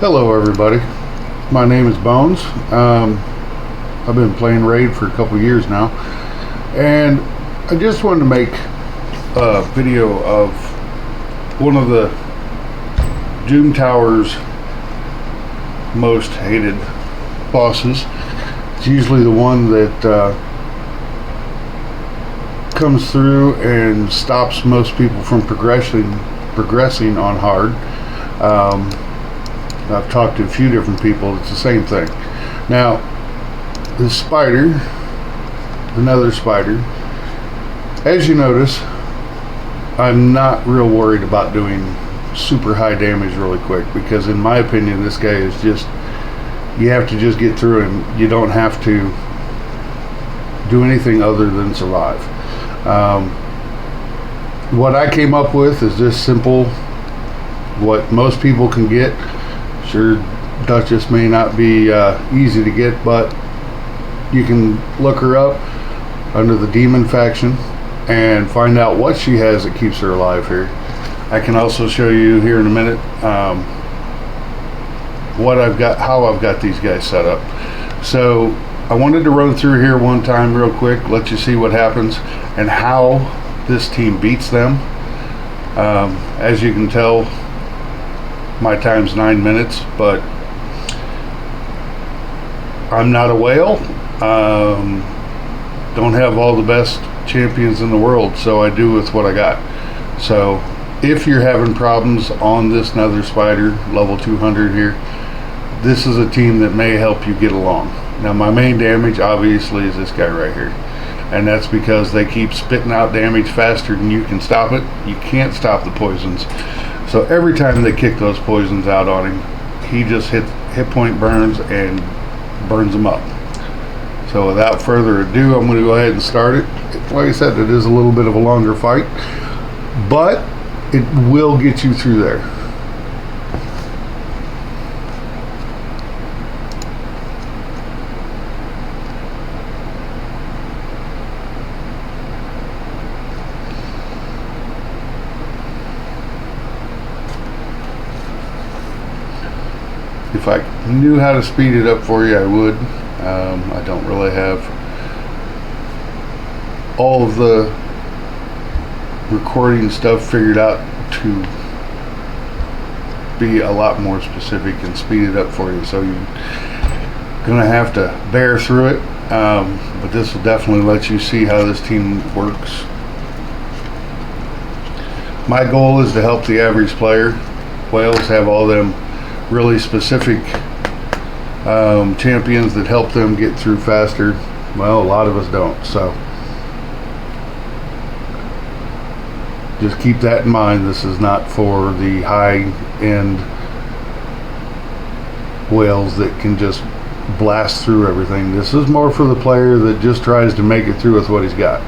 Hello everybody, my name is Bones. I've been playing Raid for a couple years now, and I just wanted to make a video of one of the Doom Tower's most hated bosses. It's usually the one that comes through and stops most people from progressing on hard. I've talked to a few different people. It's the same thing. Now, this spider, another spider, as you notice, I'm not real worried about doing super high damage really quick, because in my opinion this guy is just, you have to just get through him. You don't have to do anything other than survive. What I came up with is just simple, what most people can get. Sure, Duchess may not be easy to get, but you can look her up under the demon faction and find out what she has that keeps her alive here. I can also show you here in a minute what I've got, how I've got these guys set up. So I wanted to run through here one time real quick, let you see what happens and how this team beats them. As you can tell, my time's 9 minutes, but I'm not a whale. Don't have all the best champions in the world, so I do with what I got. So if you're having problems on this Nether Spider level 200 here, this is a team that may help you get along. Now my main damage obviously is this guy right here, and that's because they keep spitting out damage faster than you can stop it. You can't stop the poisons. So every time they kick those poisons out on him, he just hit point burns and burns them up. So without further ado, I'm going to go ahead and start it. Like I said, it is a little bit of a longer fight, but it will get you through there. If I knew how to speed it up for you, I would. I don't really have all of the recording stuff figured out to be a lot more specific and speed it up for you, so you're gonna have to bear through it, but this will definitely let you see how this team works. My goal is to help the average player. Whales have all them really specific champions that help them get through faster. Well, a lot of us don't, so just keep that in mind. This is not for the high-end whales that can just blast through everything. This is more for the player that just tries to make it through with what he's got.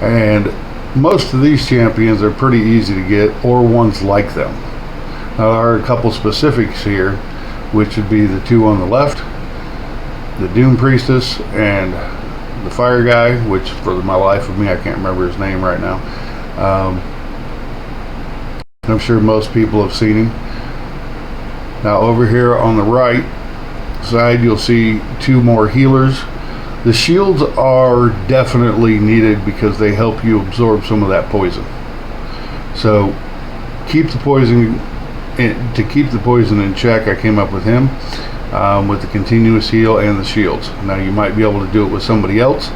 And most of these champions are pretty easy to get, or ones like them. Now, there are a couple specifics here, which would be the two on the left, the Doom Priestess and the Fire Guy, which for my life of me I can't remember his name right now. I'm sure most people have seen him. Now over here on the right side you'll see two more healers. The shields are definitely needed because they help you absorb some of that poison. So keep the poison in check. I came up with him with the continuous heal and the shields. Now you might be able to do it with somebody else.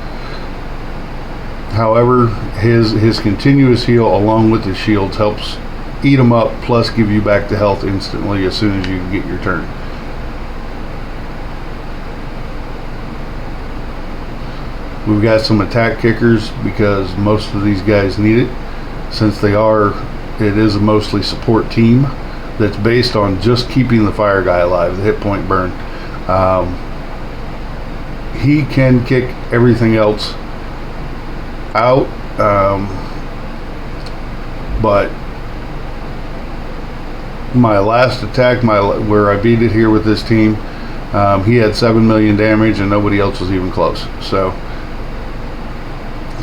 However, his continuous heal along with the shields helps eat them up, plus give you back the health instantly as soon as you get your turn. We've got some attack kickers because most of these guys need it, since it is a mostly support team that's based on just keeping the Fire Guy alive, the hit point burn. He can kick everything else out, but my last attack, where I beat it here with this team, he had 7 million damage and nobody else was even close. So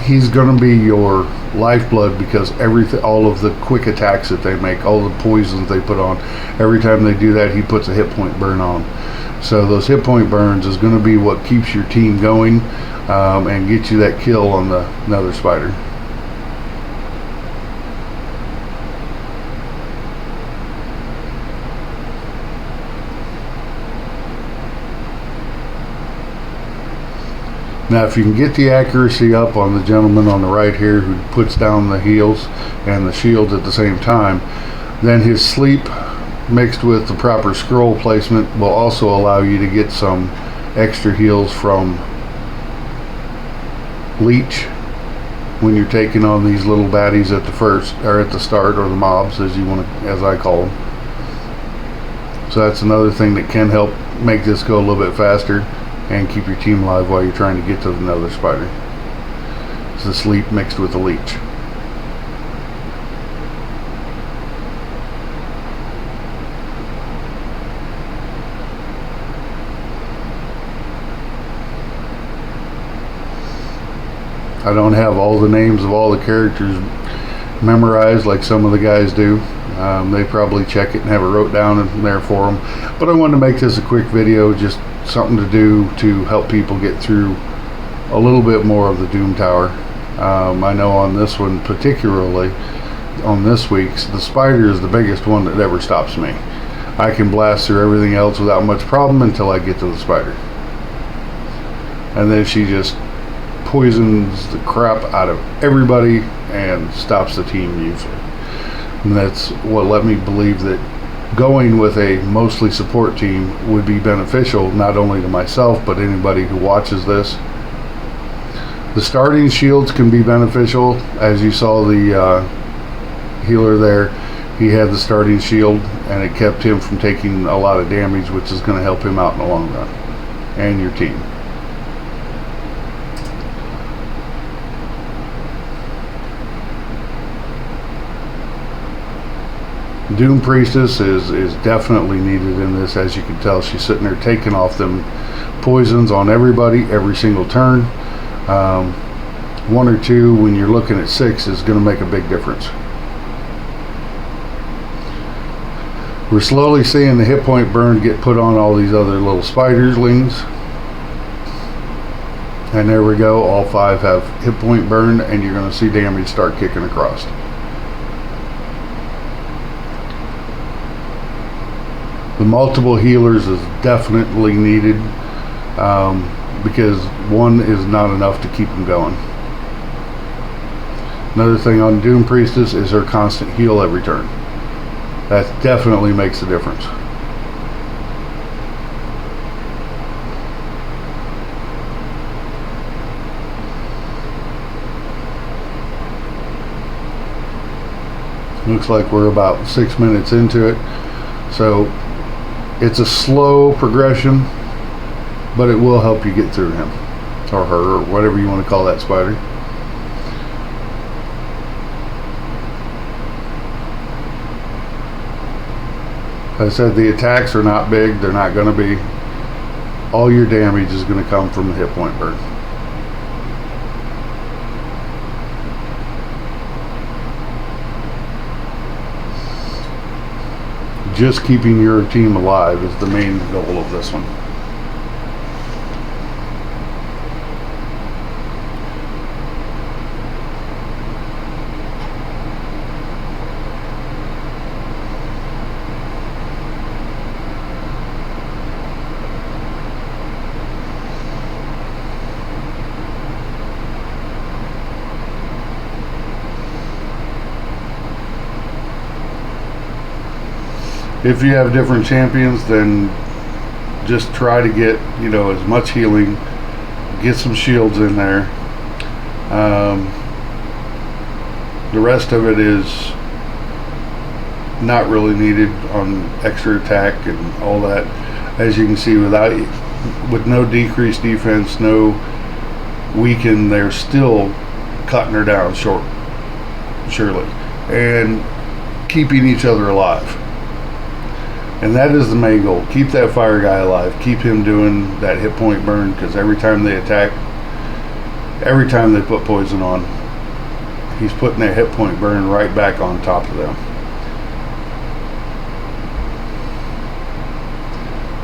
he's going to be your lifeblood, because everything, all of the quick attacks that they make, all the poisons they put on, every time they do that, he puts a hit point burn on. So those hit point burns is going to be what keeps your team going, and get you that kill on the nether spider. Now, if you can get the accuracy up on the gentleman on the right here who puts down the heals and the shields at the same time, then his sleep mixed with the proper scroll placement will also allow you to get some extra heals from leech when you're taking on these little baddies at the first, or at the start, or the mobs as you want to, as I call them. So that's another thing that can help make this go a little bit faster and keep your team alive while you're trying to get to the nether spider. It's the sleep mixed with the leech. I don't have all the names of all the characters memorized like some of the guys do. They probably check it and have it wrote down in there for them. But I wanted to make this a quick video, just something to do to help people get through a little bit more of the Doom Tower. I know on this one, particularly on this week's, the spider is the biggest one that ever stops me. I can blast through everything else without much problem until I get to the spider. And then she just poisons the crap out of everybody and stops the team usually. And that's what let me believe that going with a mostly support team would be beneficial, not only to myself but anybody who watches this. The starting shields can be beneficial. As you saw the healer there, he had the starting shield and it kept him from taking a lot of damage, which is going to help him out in the long run and your team. Doom Priestess is definitely needed in this. As you can tell, she's sitting there taking off them poisons on everybody every single turn. 1 or 2 when you're looking at 6 is going to make a big difference. We're slowly seeing the hit point burn get put on all these other little spiderlings. And there we go, all 5 have hit point burn, and you're going to see damage start kicking across. The multiple healers is definitely needed, because one is not enough to keep them going. Another thing on Doom Priestess is her constant heal every turn. That definitely makes a difference. Looks like we're about 6 minutes into it, so it's a slow progression, but it will help you get through him or her or whatever you want to call that spider. As I said, the attacks are not big. They're not going to be. All your damage is going to come from the hit point burn. Just keeping your team alive is the main goal of this one. If you have different champions, then just try to get, as much healing, get some shields in there. The rest of it is not really needed on extra attack and all that. As you can see, with no decreased defense, no weaken, they're still cutting her down surely, and keeping each other alive. And that is the main goal. Keep that fire guy alive. Keep him doing that hit point burn, because every time they attack, every time they put poison on, he's putting that hit point burn right back on top of them.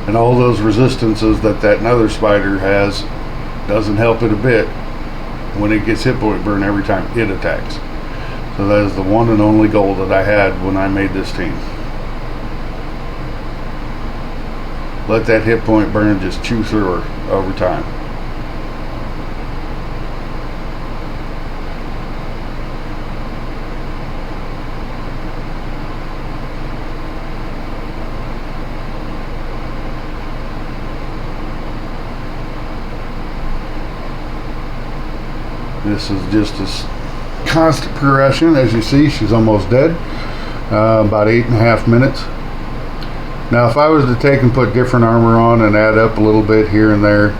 And all those resistances that nether spider has doesn't help it a bit when it gets hit point burn every time it attacks. So that is the one and only goal that I had when I made this team. Let that hit point burn just chew through her over time. This is just a constant progression. As you see, she's almost dead. About 8.5 minutes. Now, if I was to take and put different armor on and add up a little bit here and there,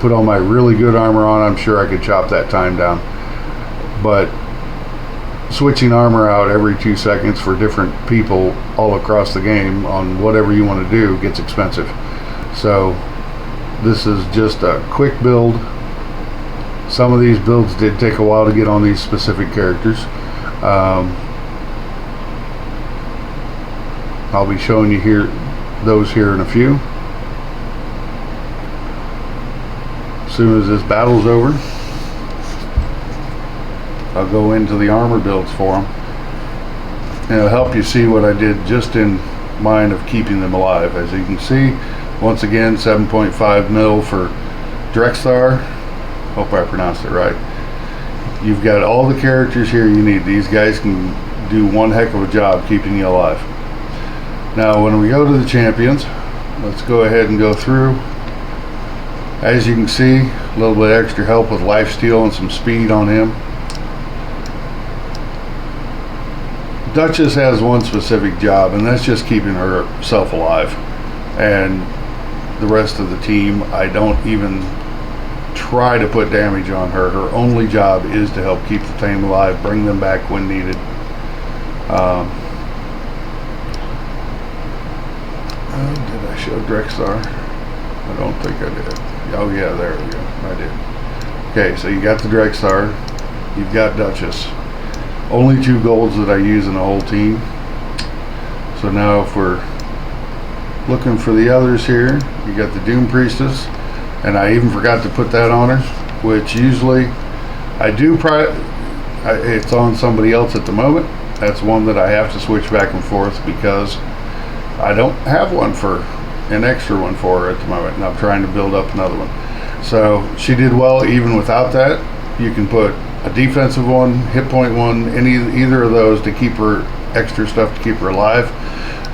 put all my really good armor on, I'm sure I could chop that time down. But switching armor out every 2 seconds for different people all across the game on whatever you want to do gets expensive. So this is just a quick build. Some of these builds did take a while to get on these specific characters. I'll be showing you those here in a few. As soon as this battle's over, I'll go into the armor builds for them. And it'll help you see what I did just in mind of keeping them alive. As you can see, once again, 7.5 mil for Drexthar. Hope I pronounced it right. You've got all the characters here you need. These guys can do one heck of a job keeping you alive. Now, when we go to the champions, let's go ahead and go through. As you can see, a little bit extra help with lifesteal and some speed on him. Duchess has one specific job, and that's just keeping herself alive. And the rest of the team, I don't even try to put damage on her. Her only job is to help keep the team alive, bring them back when needed. Did I show Drexthar? I don't think I did. Oh yeah, there we go. I did. Okay, so you got the Drexthar, you've got Duchess. Only 2 golds that I use in the whole team. So now if we're looking for the others here, you got the Doom Priestess. And I even forgot to put that on her, which usually I do. It's on somebody else at the moment. That's one that I have to switch back and forth because I don't have an extra one for her at the moment, and I'm trying to build up another one. So she did well even without that. You can put a defensive one, hit point one, either of those to keep her extra stuff to keep her alive.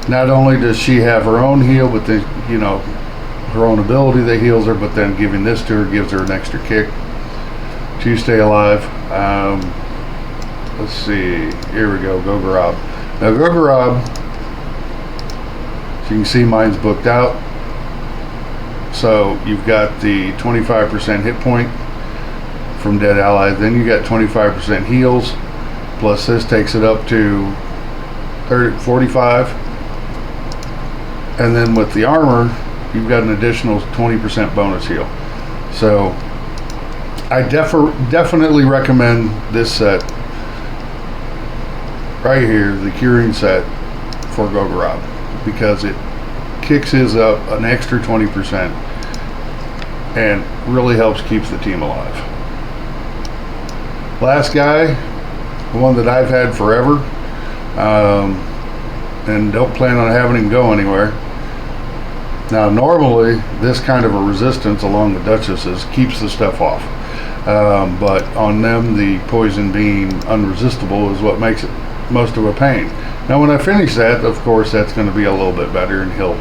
Not only does she have her own heal, but then her own ability that heals her, but then giving this to her gives her an extra kick to stay alive. Let's see, here we go, Gogorob. Now Gogorob, so you can see mine's booked out. So you've got the 25% hit point from dead allies, then you got 25% heals, plus this takes it up to 45. And then with the armor, you've got an additional 20% bonus heal. So I definitely recommend this set right here, the Curing set for Gogorob, because it kicks his up an extra 20% and really helps keep the team alive. Last guy, the one that I've had forever, and don't plan on having him go anywhere. Now normally this kind of a resistance along the Duchesses keeps the stuff off, but on them the poison being unresistible is what makes it most of a pain. Now when I finish that, of course that's going to be a little bit better and he'll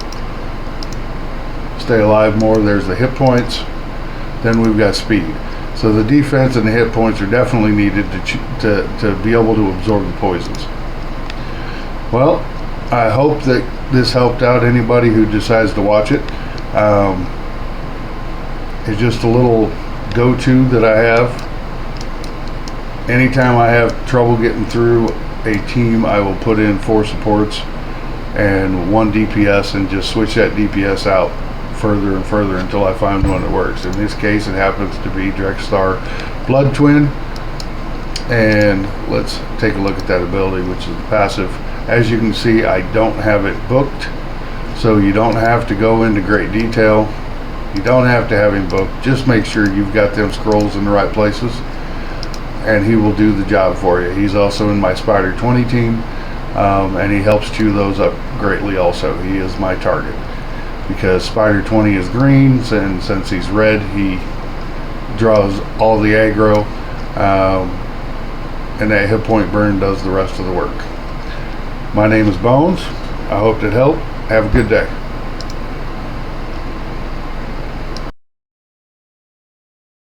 stay alive more. There's the hit points, then we've got speed. So the defense and the hit points are definitely needed to be able to absorb the poisons. Well, I hope that this helped out anybody who decides to watch it. It's just a little go-to that I have. Anytime I have trouble getting through a team, I will put in 4 supports and 1 DPS and just switch that DPS out further and further until I find one that works. In this case, it happens to be Drexstar Blood Twin. And let's take a look at that ability, which is passive. As you can see, I don't have it booked, so you don't have to go into great detail. You don't have to have him booked. Just make sure you've got them scrolls in the right places, and he will do the job for you. He's also in my Spider 20 team, and he helps chew those up greatly also. He is my target because Spider 20 is green, and since he's red, he draws all the aggro, and that hit point burn does the rest of the work. My name is Bones. I hope that helped. Have a good day.